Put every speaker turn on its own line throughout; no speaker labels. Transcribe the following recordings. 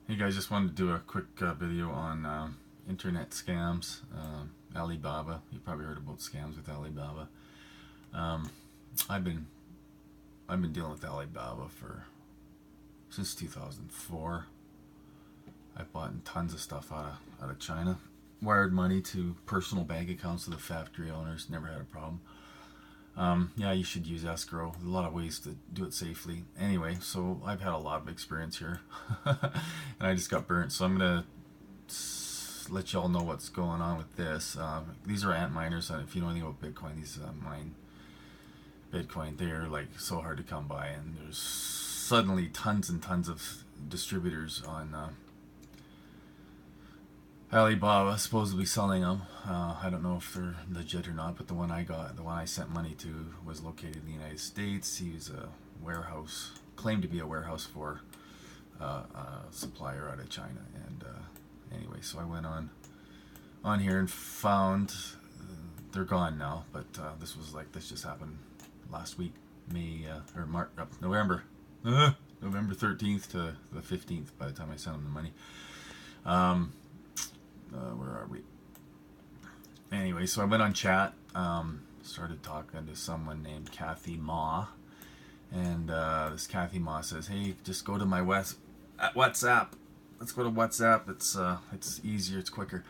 Hey guys, just wanted to do a quick video on internet scams. Alibaba. You probably heard about scams with Alibaba. Um, I've been I've been dealing with Alibaba for since 2004. I've bought tons of stuff out of China. Wired money to personal bank accounts of the factory owners. Never had a problem. Yeah, you should use escrow. There's a lot of ways to do it safely. Anyway, so I've had a lot of experience here, and I just got burnt. So I'm gonna let y'all know what's going on with this. These are Antminers. If you know anything about Bitcoin, these mine Bitcoin. They're like so hard to come by, and there's suddenly tons and tons of distributors on Alibaba supposedly selling them. I don't know if they're legit or not, but the one I sent money to, was located in the United States. He was a warehouse, claimed to be a warehouse for a supplier out of China. And anyway, so I went on here and found they're gone now. But this just happened last week, November, November 13th to the 15th. By the time I sent them the money. Where are we? Anyway, so I went on chat, started talking to someone named Kathy Ma, and this Kathy Ma says, "Hey, just go to my WhatsApp. Let's go to WhatsApp. It's easier, it's quicker."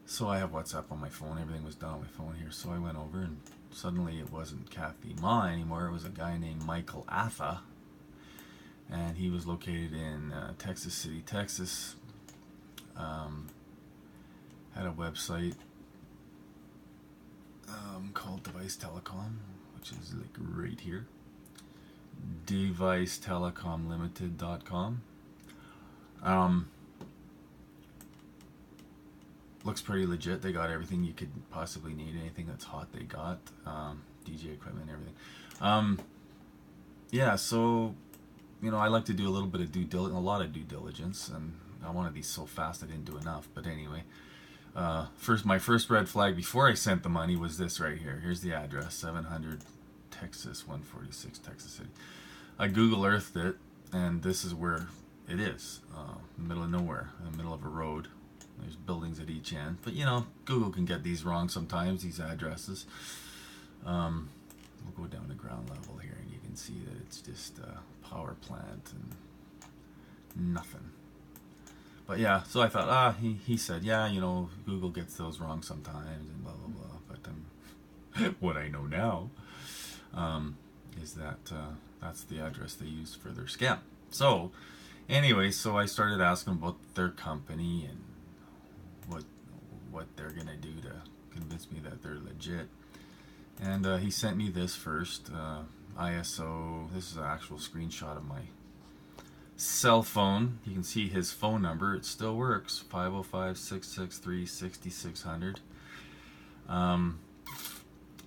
So I have WhatsApp on my phone. Everything was done on my phone here. So I went over, and suddenly it wasn't Kathy Ma anymore. It was a guy named Micheal Atha, and he was located in Texas City, Texas. Had a website called Device Telecom, which is like right here. DeviceTelecomLimited.com. Looks pretty legit. They got everything you could possibly need. Anything that's hot, they got. DJ equipment, everything. Yeah, so I like to do a little bit of a lot of due diligence, and I wanted these so fast I didn't do enough. But anyway, my first red flag before I sent the money was this right here. Here's the address: 700 Texas 146 Texas City. I Google Earthed it, and this is where it is, in the middle of nowhere, in the middle of a road. There's buildings at each end, but Google can get these wrong sometimes. These addresses. We'll go down to ground level here, and you can see that it's just a power plant and nothing. But yeah, so I thought, he said, yeah, Google gets those wrong sometimes and blah, blah, blah. But what I know now is that that's the address they used for their scam. So anyway, so I started asking about their company and what they're going to do to convince me that they're legit. And he sent me this first, ISO. This is an actual screenshot of my cell phone. You can see his phone number. It still works. 505-663-6600.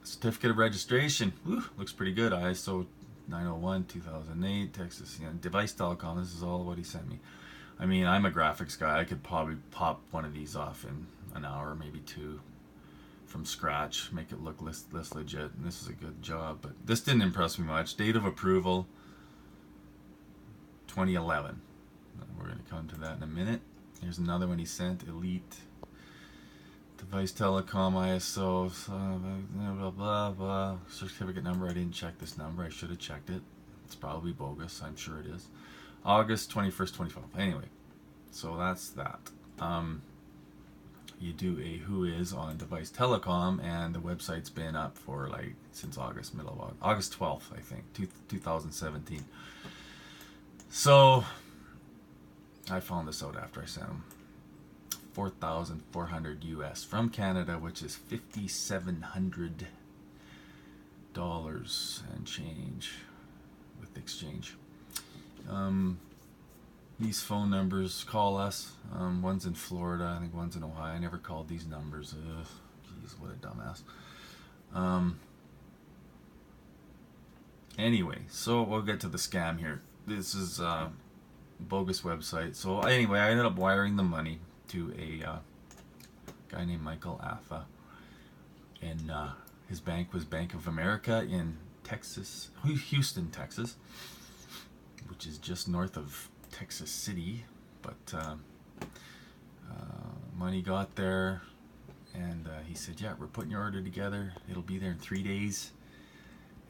Certificate of registration. Woo, looks pretty good. ISO 901 2008 Texas. Device Telecom. This is all what he sent me. I mean, I'm a graphics guy. I could probably pop one of these off in an hour, maybe two, from scratch, make it look less legit. And this is a good job, but this didn't impress me much. Date of approval 2011. We're going to come to that in a minute. Here's another one he sent. Elite Device Telecom ISO blah blah blah. Certificate number. I didn't check this number. I should have checked it. It's probably bogus. I'm sure it is. August 21st 2012. Anyway, so that's that. You do a who is on Device Telecom, and the website's been up for since August, middle of August 12th, I think, 2017. So I found this out after I sent them $4,400 US from Canada, which is $5,700 and change with exchange. These phone numbers, call us. One's in Florida, I think one's in Ohio. I never called these numbers. Jeez, what a dumbass. Anyway, so we'll get to the scam here. This is a bogus website. So anyway, I ended up wiring the money to a guy named Micheal Atha, and his bank was Bank of America in Houston, Texas, which is just north of Texas City. But money got there, and he said, yeah, we're putting your order together. It'll be there in 3 days.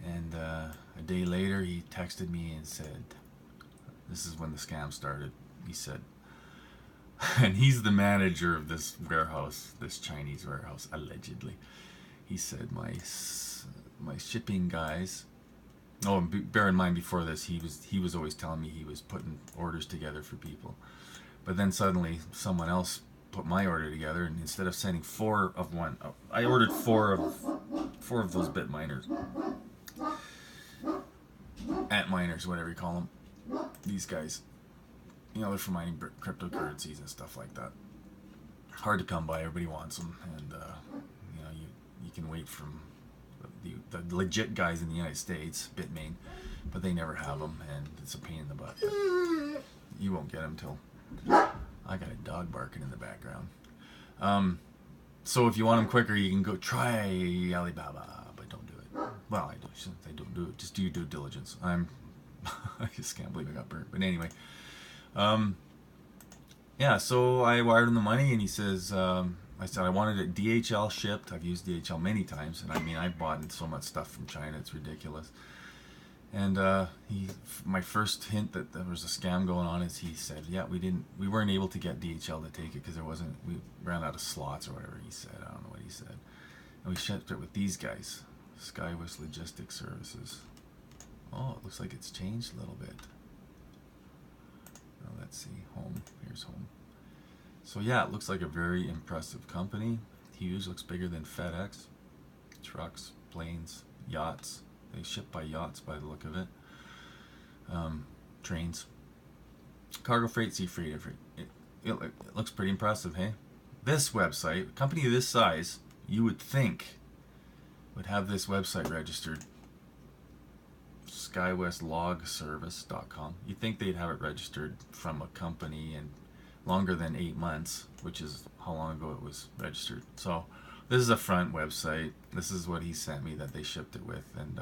And a day later, he texted me and said, this is when the scam started. He said, and he's the manager of this warehouse, this Chinese warehouse, allegedly. He said, my shipping guys. Oh, and bear in mind, before this, he was always telling me he was putting orders together for people. But then suddenly, someone else put my order together, and instead of sending 4 of one, I ordered 4 of those bit miners, Antminers, whatever you call them. These guys, they're for mining cryptocurrencies and stuff like that. Hard to come by. Everybody wants them, and you can wait from the legit guys in the United States, Bitmain, but they never have them, and it's a pain in the butt. You won't get them till I got a dog barking in the background. So if you want them quicker, you can go try Alibaba, but don't do it. Well, I shouldn't say don't do it. Just do your due diligence. I just can't believe I got burnt. But anyway, yeah. So I wired him the money, and he says, I said I wanted it DHL shipped. I've used DHL many times, and I mean I bought so much stuff from China, it's ridiculous. And my first hint that there was a scam going on is he said, yeah, we weren't able to get DHL to take it because we ran out of slots or whatever he said. I don't know what he said. And we shipped it with these guys, Skywest Logistics Services. Oh, it looks like it's changed a little bit. Well, let's see, home. Here's home. So yeah, it looks like a very impressive company. Huge, looks bigger than FedEx. Trucks, planes, yachts. They ship by yachts by the look of it. Trains. Cargo freight, sea freight, it looks pretty impressive, hey? This website, a company this size, you would think would have this website registered. SkywestLogService.com. You'd think they'd have it registered from a company and longer than 8 months, which is how long ago it was registered. So this is a front website. This is what he sent me that they shipped it with, and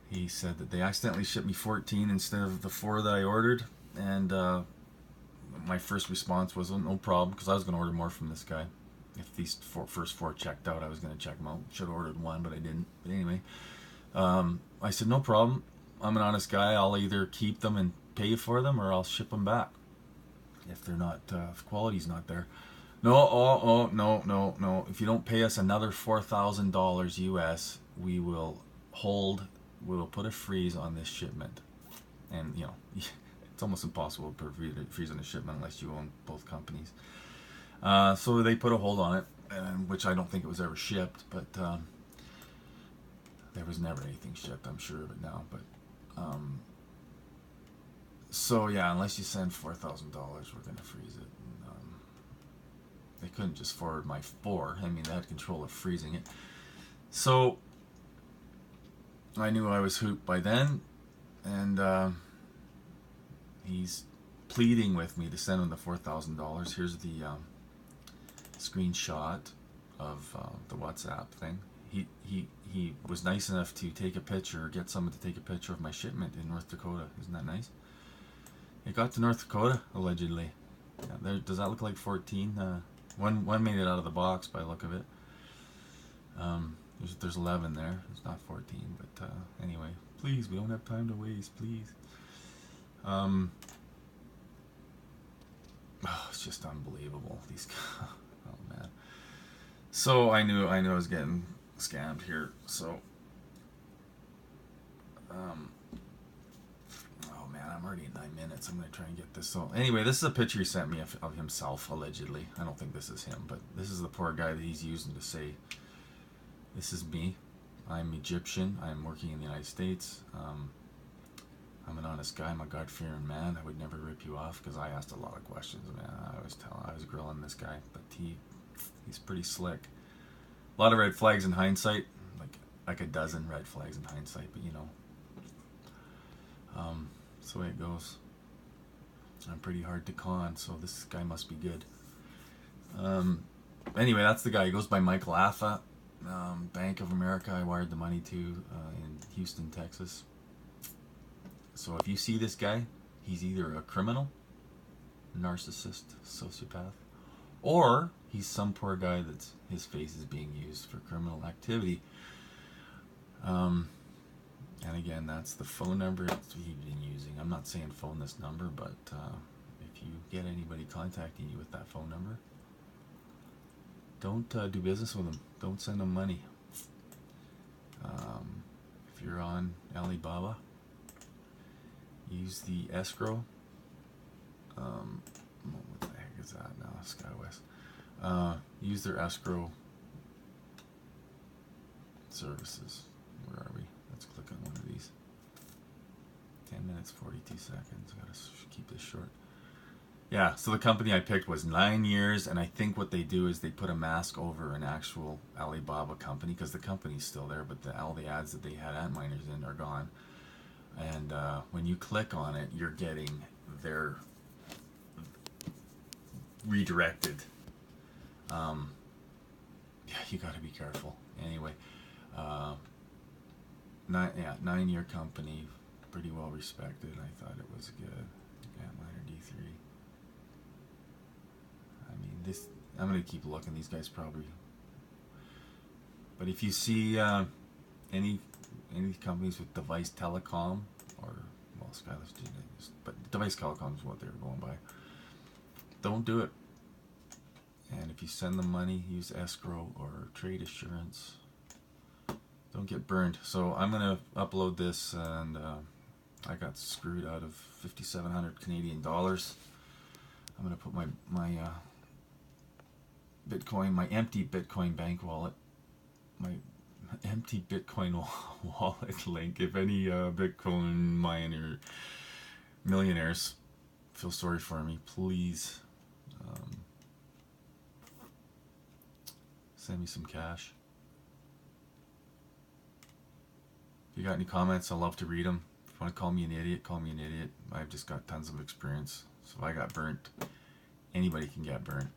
he said that they accidentally shipped me 14 instead of the 4 that I ordered, and my first response was, oh, no problem, because I was going to order more from this guy. If these first 4 checked out, I was going to check them out. Should have ordered 1, but I didn't. But anyway, I said, no problem. I'm an honest guy. I'll either keep them and pay you for them, or I'll ship them back if they're not, if quality's not there. No, no. If you don't pay us another $4,000 US, we will put a freeze on this shipment. And, it's almost impossible to put a freeze on a shipment unless you own both companies. So they put a hold on it, which I don't think it was ever shipped, but there was never anything shipped, I'm sure of it now. But so yeah, unless you send $4,000, we're going to freeze it. They couldn't just forward my 4. I mean, they had control of freezing it. So I knew I was hooped by then, and he's pleading with me to send him the $4,000. Here's the screenshot of the WhatsApp thing. He was nice enough to take a picture, get someone to take a picture of my shipment in North Dakota. Isn't that nice? It got to North Dakota, allegedly. Yeah, does that look like 14? One made it out of the box by the look of it. There's 11 there. It's not 14, but anyway, please, we don't have time to waste, please. Oh, it's just unbelievable. These, oh man. So I knew I was getting scammed here. So, oh man, I'm already at 9 minutes. I'm gonna try and get this. So anyway, this is a picture he sent me of himself, allegedly. I don't think this is him, but this is the poor guy that he's using to say, this is me. I'm Egyptian. I'm working in the United States. I'm an honest guy. I'm a God-fearing man. I would never rip you off, because I asked a lot of questions, man. I was grilling this guy, but he's pretty slick. A lot of red flags in hindsight, like a dozen red flags in hindsight, but that's the way it goes. I'm pretty hard to con, so this guy must be good. Anyway, that's the guy. He goes by Micheal Atha. Bank of America, I wired the money to in Houston, Texas. So if you see this guy, he's either a criminal narcissist, sociopath. Or he's some poor guy that's his face is being used for criminal activity. And again, that's the phone number he's been using. I'm not saying phone this number, but if you get anybody contacting you with that phone number, don't do business with them. Don't send them money. If you're on Alibaba, use the escrow. What the heck is that now? SkyWest. Use their escrow services. Where are we? Let's click on one of these. 10 minutes, 42 seconds. Gotta keep this short. Yeah, so the company I picked was 9 years, and I think what they do is they put a mask over an actual Alibaba company, because the company's still there, but all the ads that they had Antminers in are gone. And when you click on it, you're getting their redirected. Yeah, you got to be careful. Anyway, 9-year company, pretty well respected. I thought it was good. Antminer D3. I mean, this. I'm gonna keep looking. These guys probably. But if you see any companies with device telecom, or well, Skyless did it, but device telecom is what they were going by. Don't do it. And if you send them money, use escrow or trade assurance. Don't get burned. So I'm gonna upload this, and I got screwed out of 5,700 Canadian dollars. I'm gonna put my Bitcoin, my empty Bitcoin bank wallet, my empty Bitcoin wallet link. If any Bitcoin miner millionaires feel sorry for me, please send me some cash. If you got any comments, I love to read them. If you want to call me an idiot, call me an idiot. I've just got tons of experience. So if I got burnt, anybody can get burnt.